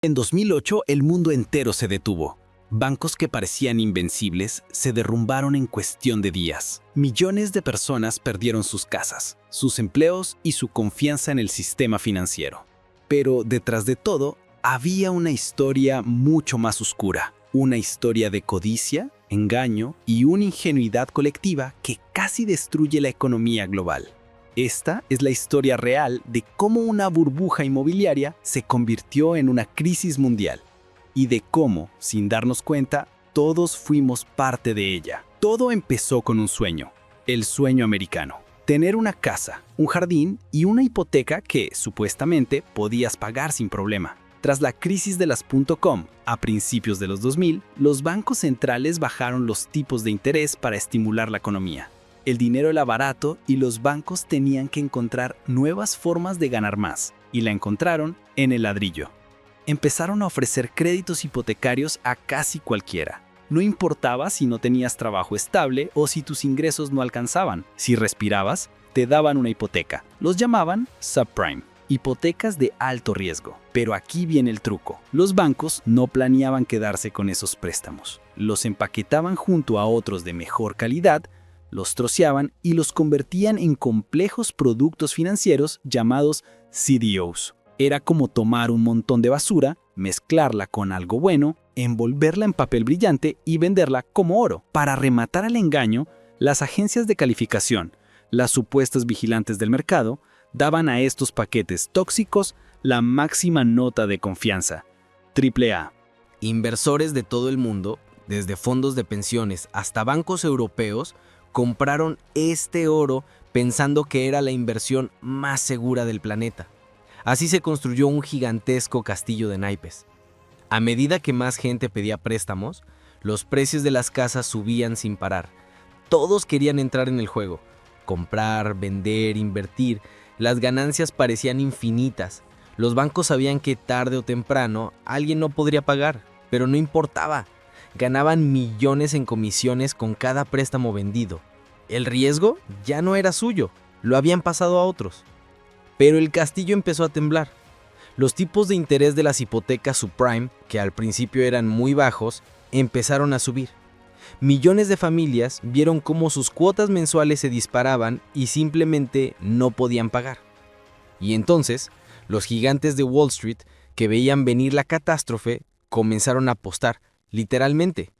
En 2008, el mundo entero se detuvo. Bancos que parecían invencibles se derrumbaron en cuestión de días. Millones de personas perdieron sus casas, sus empleos y su confianza en el sistema financiero. Pero detrás de todo, había una historia mucho más oscura. Una historia de codicia, engaño y una ingenuidad colectiva que casi destruye la economía global. Esta es la historia real de cómo una burbuja inmobiliaria se convirtió en una crisis mundial y de cómo, sin darnos cuenta, todos fuimos parte de ella. Todo empezó con un sueño, el sueño americano. Tener una casa, un jardín y una hipoteca que, supuestamente, podías pagar sin problema. Tras la crisis de las .com a principios de los 2000, los bancos centrales bajaron los tipos de interés para estimular la economía. El dinero era barato y los bancos tenían que encontrar nuevas formas de ganar más, y la encontraron en el ladrillo. Empezaron a ofrecer créditos hipotecarios a casi cualquiera. No importaba si no tenías trabajo estable o si tus ingresos no alcanzaban. Si respirabas, te daban una hipoteca. Los llamaban subprime, hipotecas de alto riesgo. Pero aquí viene el truco. Los bancos no planeaban quedarse con esos préstamos. Los empaquetaban junto a otros de mejor calidad, los troceaban y los convertían en complejos productos financieros llamados CDOs. Era como tomar un montón de basura, mezclarla con algo bueno, envolverla en papel brillante y venderla como oro. Para rematar el engaño, las agencias de calificación, las supuestas vigilantes del mercado, daban a estos paquetes tóxicos la máxima nota de confianza, AAA. Inversores de todo el mundo, desde fondos de pensiones hasta bancos europeos, compraron este oro pensando que era la inversión más segura del planeta. Así se construyó un gigantesco castillo de naipes. A medida que más gente pedía préstamos, los precios de las casas subían sin parar. Todos querían entrar en el juego. Comprar, vender, invertir. Las ganancias parecían infinitas. Los bancos sabían que tarde o temprano alguien no podría pagar, pero no importaba. Ganaban millones en comisiones con cada préstamo vendido. El riesgo ya no era suyo, lo habían pasado a otros. Pero el castillo empezó a temblar. Los tipos de interés de las hipotecas subprime, que al principio eran muy bajos, empezaron a subir. Millones de familias vieron cómo sus cuotas mensuales se disparaban y simplemente no podían pagar. Y entonces, los gigantes de Wall Street, que veían venir la catástrofe, comenzaron a apostar. Literalmente,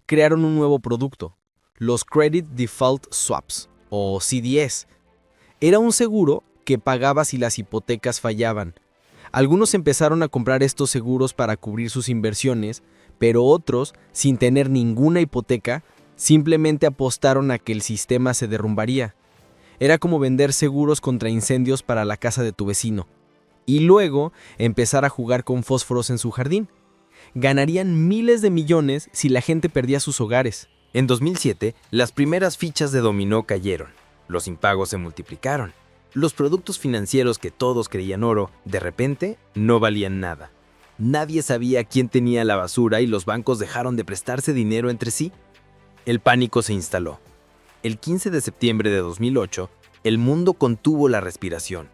crearon un nuevo producto, los Credit Default Swaps, o CDS. Era un seguro que pagaba si las hipotecas fallaban. Algunos empezaron a comprar estos seguros para cubrir sus inversiones, pero otros, sin tener ninguna hipoteca, simplemente apostaron a que el sistema se derrumbaría. Era como vender seguros contra incendios para la casa de tu vecino, y luego empezar a jugar con fósforos en su jardín. Ganarían miles de millones si la gente perdía sus hogares. En 2007, las primeras fichas de dominó cayeron. Los impagos se multiplicaron. Los productos financieros que todos creían oro, de repente, no valían nada. Nadie sabía quién tenía la basura y los bancos dejaron de prestarse dinero entre sí. El pánico se instaló. El 15 de septiembre de 2008, el mundo contuvo la respiración.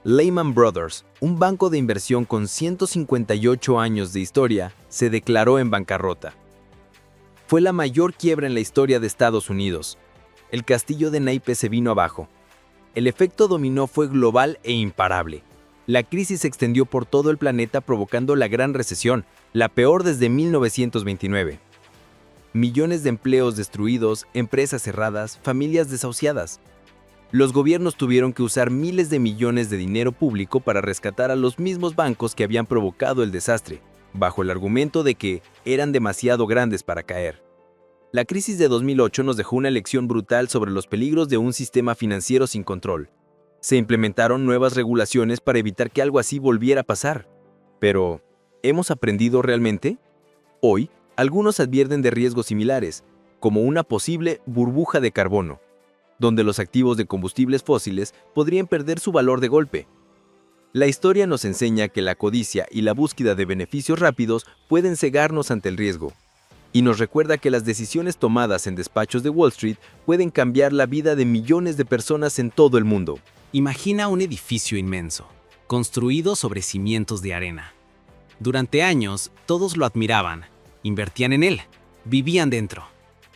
Lehman Brothers, un banco de inversión con 158 años de historia, se declaró en bancarrota. Fue la mayor quiebra en la historia de Estados Unidos. El castillo de naipes se vino abajo. El efecto dominó fue global e imparable. La crisis se extendió por todo el planeta provocando la Gran Recesión, la peor desde 1929. Millones de empleos destruidos, empresas cerradas, familias desahuciadas. Los gobiernos tuvieron que usar miles de millones de dinero público para rescatar a los mismos bancos que habían provocado el desastre, bajo el argumento de que eran demasiado grandes para caer. La crisis de 2008 nos dejó una lección brutal sobre los peligros de un sistema financiero sin control. Se implementaron nuevas regulaciones para evitar que algo así volviera a pasar. Pero, ¿hemos aprendido realmente? Hoy, algunos advierten de riesgos similares, como una posible burbuja de carbono, donde los activos de combustibles fósiles podrían perder su valor de golpe. La historia nos enseña que la codicia y la búsqueda de beneficios rápidos pueden cegarnos ante el riesgo, y nos recuerda que las decisiones tomadas en despachos de Wall Street pueden cambiar la vida de millones de personas en todo el mundo. Imagina un edificio inmenso, construido sobre cimientos de arena. Durante años, todos lo admiraban, invertían en él, vivían dentro.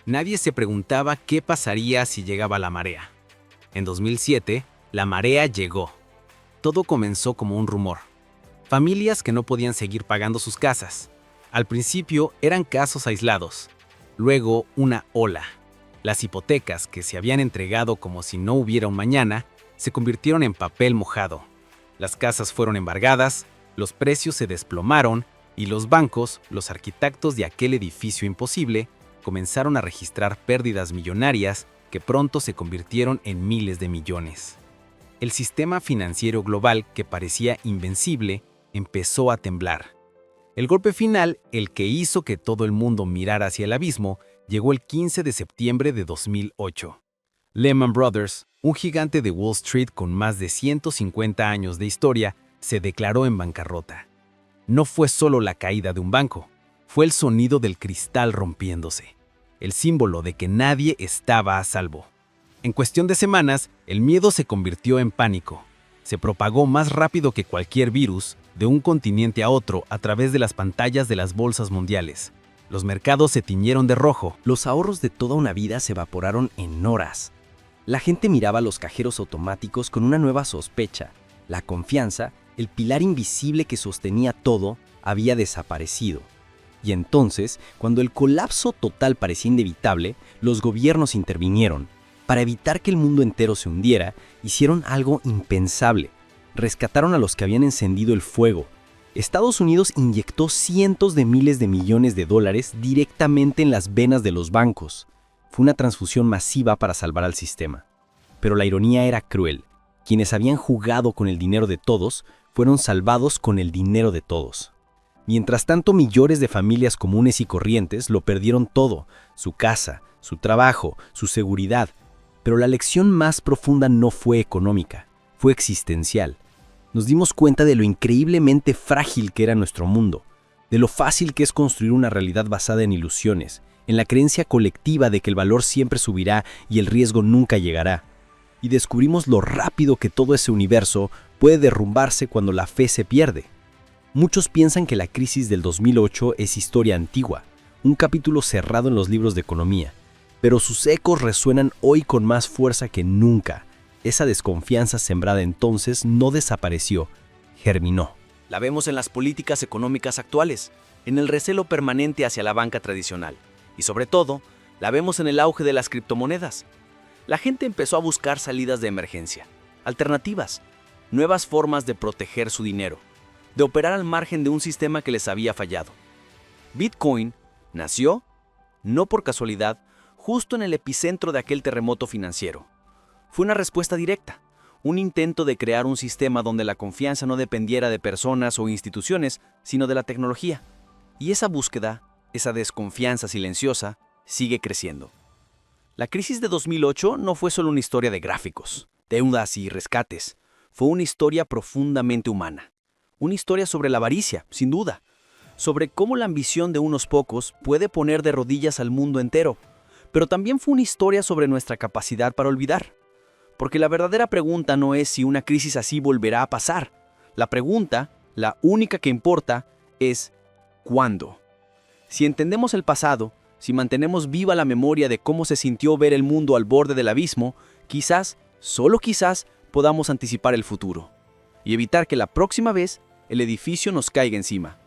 Nadie se preguntaba qué pasaría si llegaba la marea. En 2007, la marea llegó. Todo comenzó como un rumor. Familias que no podían seguir pagando sus casas. Al principio eran casos aislados, luego una ola. Las hipotecas que se habían entregado como si no hubiera un mañana, se convirtieron en papel mojado. Las casas fueron embargadas, los precios se desplomaron y los bancos, los arquitectos de aquel edificio imposible, comenzaron a registrar pérdidas millonarias que pronto se convirtieron en miles de millones. El sistema financiero global, que parecía invencible, empezó a temblar. El golpe final, el que hizo que todo el mundo mirara hacia el abismo, llegó el 15 de septiembre de 2008. Lehman Brothers, un gigante de Wall Street con más de 150 años de historia, se declaró en bancarrota. No fue solo la caída de un banco, fue el sonido del cristal rompiéndose, el símbolo de que nadie estaba a salvo. En cuestión de semanas, el miedo se convirtió en pánico. Se propagó más rápido que cualquier virus, de un continente a otro a través de las pantallas de las bolsas mundiales. Los mercados se tiñeron de rojo. Los ahorros de toda una vida se evaporaron en horas. La gente miraba los cajeros automáticos con una nueva sospecha. La confianza, el pilar invisible que sostenía todo, había desaparecido. Y entonces, cuando el colapso total parecía inevitable, los gobiernos intervinieron. Para evitar que el mundo entero se hundiera, hicieron algo impensable. Rescataron a los que habían encendido el fuego. Estados Unidos inyectó cientos de miles de millones de dólares directamente en las venas de los bancos. Fue una transfusión masiva para salvar al sistema. Pero la ironía era cruel. Quienes habían jugado con el dinero de todos, fueron salvados con el dinero de todos. Mientras tanto, millones de familias comunes y corrientes lo perdieron todo: su casa, su trabajo, su seguridad. Pero la lección más profunda no fue económica, fue existencial. Nos dimos cuenta de lo increíblemente frágil que era nuestro mundo, de lo fácil que es construir una realidad basada en ilusiones, en la creencia colectiva de que el valor siempre subirá y el riesgo nunca llegará. Y descubrimos lo rápido que todo ese universo puede derrumbarse cuando la fe se pierde. Muchos piensan que la crisis del 2008 es historia antigua, un capítulo cerrado en los libros de economía, pero sus ecos resuenan hoy con más fuerza que nunca. Esa desconfianza sembrada entonces no desapareció, germinó. La vemos en las políticas económicas actuales, en el recelo permanente hacia la banca tradicional y sobre todo, la vemos en el auge de las criptomonedas. La gente empezó a buscar salidas de emergencia, alternativas, nuevas formas de proteger su dinero, de operar al margen de un sistema que les había fallado. Bitcoin nació, no por casualidad, justo en el epicentro de aquel terremoto financiero. Fue una respuesta directa, un intento de crear un sistema donde la confianza no dependiera de personas o instituciones, sino de la tecnología. Y esa búsqueda, esa desconfianza silenciosa, sigue creciendo. La crisis de 2008 no fue solo una historia de gráficos, deudas y rescates. Fue una historia profundamente humana. Una historia sobre la avaricia, sin duda. Sobre cómo la ambición de unos pocos puede poner de rodillas al mundo entero. Pero también fue una historia sobre nuestra capacidad para olvidar. Porque la verdadera pregunta no es si una crisis así volverá a pasar. La pregunta, la única que importa, es ¿cuándo? Si entendemos el pasado, si mantenemos viva la memoria de cómo se sintió ver el mundo al borde del abismo, quizás, solo quizás, podamos anticipar el futuro y evitar que la próxima vez el edificio nos caiga encima.